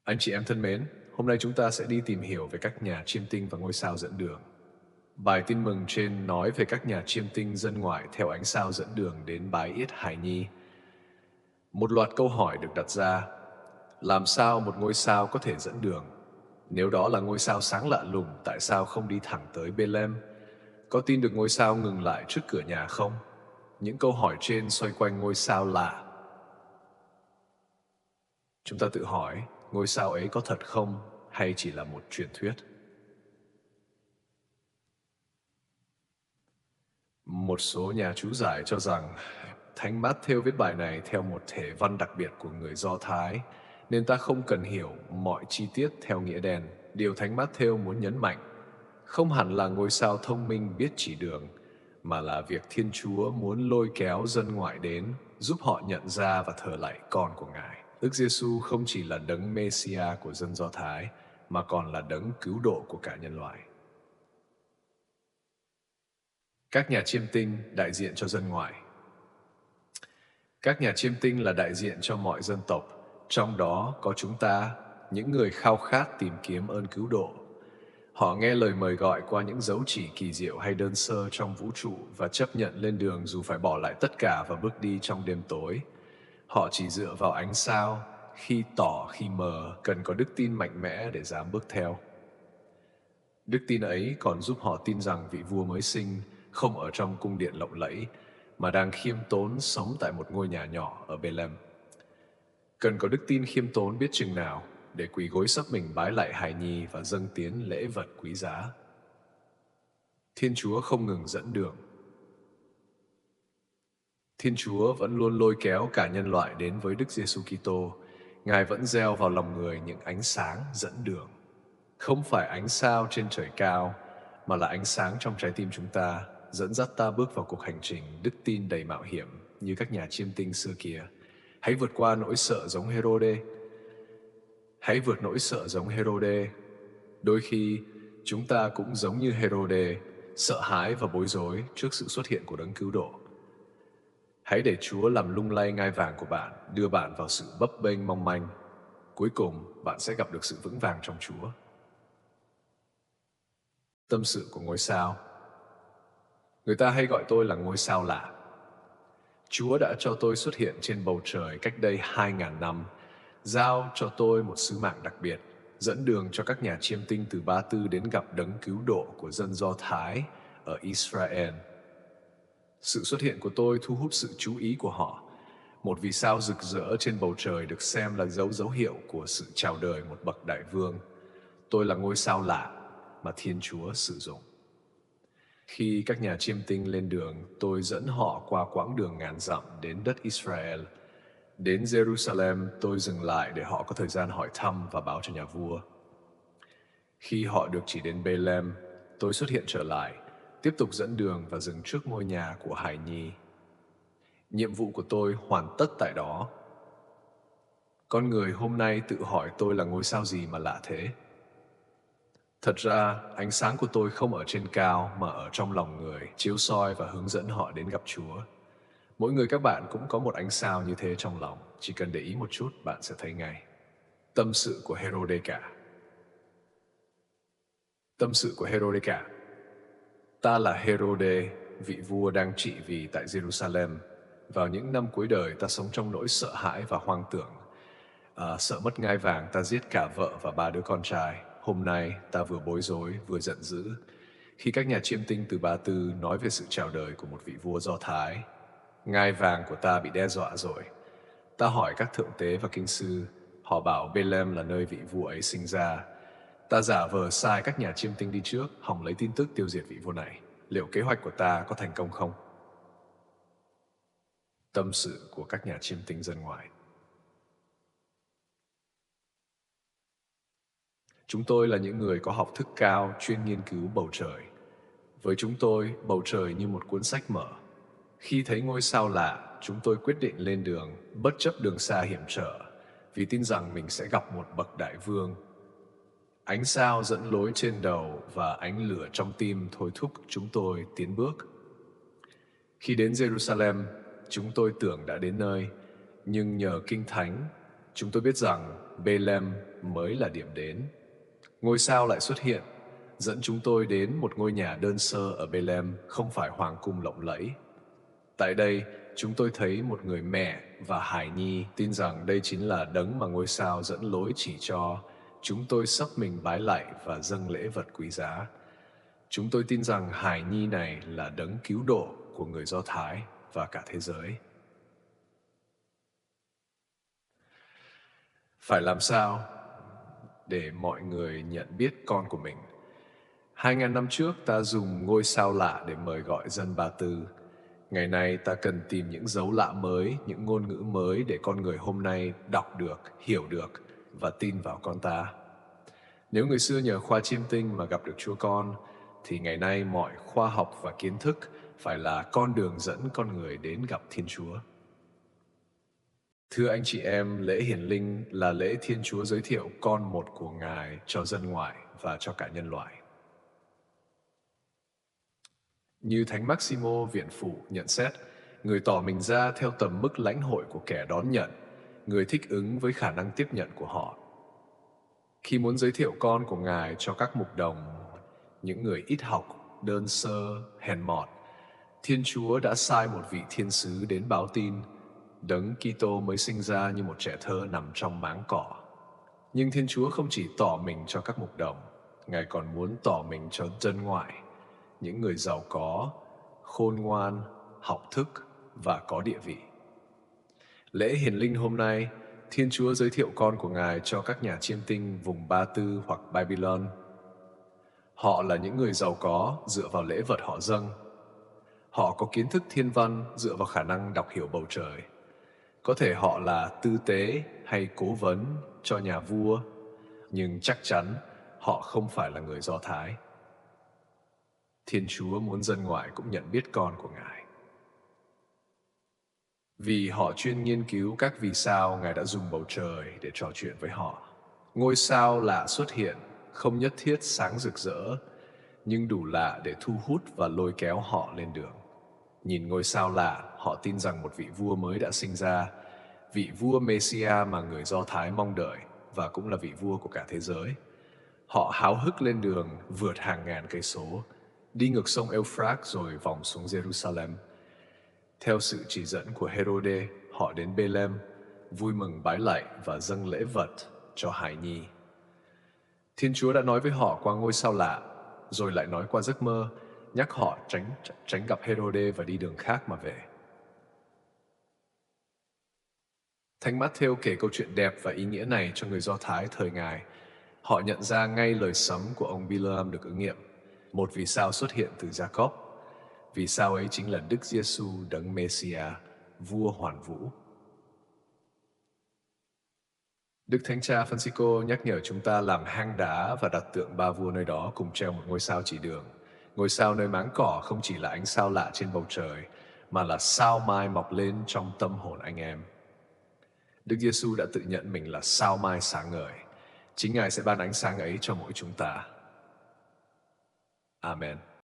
Anh chị em thân mến, hôm nay chúng ta sẽ đi tìm hiểu về các nhà chiêm tinh và ngôi sao dẫn đường. Bài tin mừng trên nói về các nhà chiêm tinh dân ngoại theo ánh sao dẫn đường đến Bái Yết Hải Nhi. Một loạt câu hỏi được đặt ra. Làm sao một ngôi sao có thể dẫn đường? Nếu đó là ngôi sao sáng lạ lùng, tại sao không đi thẳng tới Bethlehem? Có tin được ngôi sao ngừng lại trước cửa nhà không? Những câu hỏi trên xoay quanh ngôi sao lạ. Chúng ta tự hỏi, ngôi sao ấy có thật không hay chỉ là một truyền thuyết? Một số nhà chú giải cho rằng Thánh Matthew viết bài này theo một thể văn đặc biệt của người Do Thái, nên ta không cần hiểu mọi chi tiết theo nghĩa đen. Điều Thánh Matthew muốn nhấn mạnh không hẳn là ngôi sao thông minh biết chỉ đường, mà là việc Thiên Chúa muốn lôi kéo dân ngoại đến, giúp họ nhận ra và thờ lạy con của Ngài. Đức Giêsu không chỉ là đấng Mêsia của dân Do Thái, mà còn là đấng cứu độ của cả nhân loại. Các nhà chiêm tinh đại diện cho dân ngoại. Các nhà chiêm tinh là đại diện cho mọi dân tộc, trong đó có chúng ta, những người khao khát tìm kiếm ơn cứu độ. Họ nghe lời mời gọi qua những dấu chỉ kỳ diệu hay đơn sơ trong vũ trụ và chấp nhận lên đường dù phải bỏ lại tất cả và bước đi trong đêm tối. Họ chỉ dựa vào ánh sao, khi tỏ khi mờ, cần có đức tin mạnh mẽ để dám bước theo. Đức tin ấy còn giúp họ tin rằng vị vua mới sinh không ở trong cung điện lộng lẫy, mà đang khiêm tốn sống tại một ngôi nhà nhỏ ở Bethlehem. Cần có đức tin khiêm tốn biết chừng nào để quỳ gối sấp mình bái lại hài nhi và dâng tiến lễ vật quý giá. Thiên Chúa không ngừng dẫn đường. Thiên Chúa vẫn luôn lôi kéo cả nhân loại đến với Đức Giêsu Kitô. Ngài vẫn gieo vào lòng người những ánh sáng dẫn đường. Không phải ánh sao trên trời cao, mà là ánh sáng trong trái tim chúng ta, dẫn dắt ta bước vào cuộc hành trình đức tin đầy mạo hiểm như các nhà chiêm tinh xưa kia. Hãy vượt qua nỗi sợ giống Hêrôđê. Hãy vượt nỗi sợ giống Hêrôđê. Đôi khi, chúng ta cũng giống như Hêrôđê, sợ hãi và bối rối trước sự xuất hiện của đấng cứu độ. Hãy để Chúa làm lung lay ngai vàng của bạn, đưa bạn vào sự bấp bênh mong manh. Cuối cùng, bạn sẽ gặp được sự vững vàng trong Chúa. Tâm sự của ngôi sao. Người ta hay gọi tôi là ngôi sao lạ. Chúa đã cho tôi xuất hiện trên bầu trời cách đây 2.000 năm, giao cho tôi một sứ mạng đặc biệt, dẫn đường cho các nhà chiêm tinh từ Ba Tư đến gặp đấng cứu độ của dân Do Thái ở Israel. Sự xuất hiện của tôi thu hút sự chú ý của họ. Một vì sao rực rỡ trên bầu trời được xem là dấu hiệu của sự chào đời một bậc đại vương. Tôi là ngôi sao lạ mà Thiên Chúa sử dụng. Khi các nhà chiêm tinh lên đường, tôi dẫn họ qua quãng đường ngàn dặm đến đất Israel. Đến Jerusalem, tôi dừng lại để họ có thời gian hỏi thăm và báo cho nhà vua. Khi họ được chỉ đến Bethlehem, tôi xuất hiện trở lại, tiếp tục dẫn đường và dừng trước ngôi nhà của hài nhi. Nhiệm vụ của tôi hoàn tất tại đó. Con người hôm nay tự hỏi tôi là ngôi sao gì mà lạ thế? Thật ra, ánh sáng của tôi không ở trên cao mà ở trong lòng người, chiếu soi và hướng dẫn họ đến gặp Chúa. Mỗi người các bạn cũng có một ánh sao như thế trong lòng, chỉ cần để ý một chút bạn sẽ thấy ngay. Tâm sự của Hêrôđê-cả. Tâm sự của Hêrôđê-cả. Ta là Hêrôđê, vị vua đang trị vì tại Jerusalem. Vào những năm cuối đời, ta sống trong nỗi sợ hãi và hoang tưởng. Sợ mất ngai vàng, ta giết cả vợ và 3 đứa con trai. Hôm nay, ta vừa bối rối, vừa giận dữ. Khi các nhà chiêm tinh từ Ba Tư nói về sự chào đời của một vị vua Do Thái, ngai vàng của ta bị đe dọa rồi. Ta hỏi các thượng tế và kinh sư, họ bảo Bethlehem là nơi vị vua ấy sinh ra. Ta giả vờ sai các nhà chiêm tinh đi trước, hòng lấy tin tức tiêu diệt vị vua này. Liệu kế hoạch của ta có thành công không? Tâm sự của các nhà chiêm tinh dân ngoại. Chúng tôi là những người có học thức cao, chuyên nghiên cứu bầu trời. Với chúng tôi, bầu trời như một cuốn sách mở. Khi thấy ngôi sao lạ, chúng tôi quyết định lên đường, bất chấp đường xa hiểm trở, vì tin rằng mình sẽ gặp một bậc đại vương. Ánh sao dẫn lối trên đầu và ánh lửa trong tim thôi thúc chúng tôi tiến bước. Khi đến Jerusalem, chúng tôi tưởng đã đến nơi, nhưng nhờ Kinh Thánh, Chúng tôi biết rằng Bethlehem mới là điểm đến. Ngôi sao lại xuất hiện, dẫn chúng tôi đến một ngôi nhà đơn sơ ở Bethlehem, không phải hoàng cung lộng lẫy. Tại đây, chúng tôi thấy một người mẹ và hài nhi, tin rằng đây chính là đấng mà ngôi sao dẫn lối chỉ cho. Chúng tôi sắp mình bái lạy và dâng lễ vật quý giá. Chúng tôi tin rằng hài nhi này là đấng cứu độ của người Do Thái và cả thế giới. Phải làm sao để mọi người nhận biết con của mình? 2.000 năm trước, ta dùng ngôi sao lạ để mời gọi dân Ba Tư. Ngày nay, ta cần tìm những dấu lạ mới, những ngôn ngữ mới để con người hôm nay đọc được, hiểu được và tin vào con ta. Nếu người xưa nhờ khoa chiêm tinh mà gặp được Chúa Con, thì ngày nay mọi khoa học và kiến thức phải là con đường dẫn con người đến gặp Thiên Chúa. Thưa anh chị em, lễ hiển linh là lễ Thiên Chúa giới thiệu con một của Ngài cho dân ngoại và cho cả nhân loại. Như Thánh Maximo Viện Phủ nhận xét, người tỏ mình ra theo tầm mức lãnh hội của kẻ đón nhận, người thích ứng với khả năng tiếp nhận của họ. Khi muốn giới thiệu con của Ngài cho các mục đồng, những người ít học, đơn sơ, hèn mọn, Thiên Chúa đã sai một vị thiên sứ đến báo tin, Đấng Kitô mới sinh ra như một trẻ thơ nằm trong máng cỏ. Nhưng Thiên Chúa không chỉ tỏ mình cho các mục đồng, Ngài còn muốn tỏ mình cho dân ngoại, những người giàu có, khôn ngoan, học thức và có địa vị. Lễ hiển linh hôm nay, Thiên Chúa giới thiệu con của Ngài cho các nhà chiêm tinh vùng Ba Tư hoặc Babylon. Họ là những người giàu có dựa vào lễ vật họ dâng. Họ có kiến thức thiên văn dựa vào khả năng đọc hiểu bầu trời. Có thể họ là tư tế hay cố vấn cho nhà vua, nhưng chắc chắn họ không phải là người Do Thái. Thiên Chúa muốn dân ngoại cũng nhận biết con của Ngài. Vì họ chuyên nghiên cứu các vì sao, Ngài đã dùng bầu trời để trò chuyện với họ. Ngôi sao lạ xuất hiện, không nhất thiết sáng rực rỡ, nhưng đủ lạ để thu hút và lôi kéo họ lên đường. Nhìn ngôi sao lạ, họ tin rằng một vị vua mới đã sinh ra, vị vua Messia mà người Do Thái mong đợi và cũng là vị vua của cả thế giới. Họ háo hức lên đường vượt hàng ngàn cây số, đi ngược sông Euphrates rồi vòng xuống Jerusalem. Theo sự chỉ dẫn của Herode, họ đến Bethlehem, vui mừng bái lạy và dâng lễ vật cho hài nhi. Thiên Chúa đã nói với họ qua ngôi sao lạ, rồi lại nói qua giấc mơ, nhắc họ tránh gặp Herode và đi đường khác mà về. Thánh Matthew kể câu chuyện đẹp và ý nghĩa này cho người Do Thái thời Ngài. Họ nhận ra ngay lời sấm của ông Bileam được ứng nghiệm. Một vì sao xuất hiện từ Jacob. Vì sao ấy chính là Đức Giêsu đấng Messia, vua hoàn vũ. Đức Thánh Cha Francisco nhắc nhở chúng ta làm hang đá và đặt tượng ba vua nơi đó cùng treo một ngôi sao chỉ đường. Ngôi sao nơi máng cỏ không chỉ là ánh sao lạ trên bầu trời, mà là sao mai mọc lên trong tâm hồn anh em. Đức Giêsu đã tự nhận mình là sao mai sáng ngời. Chính Ngài sẽ ban ánh sáng ấy cho mỗi chúng ta. Amen.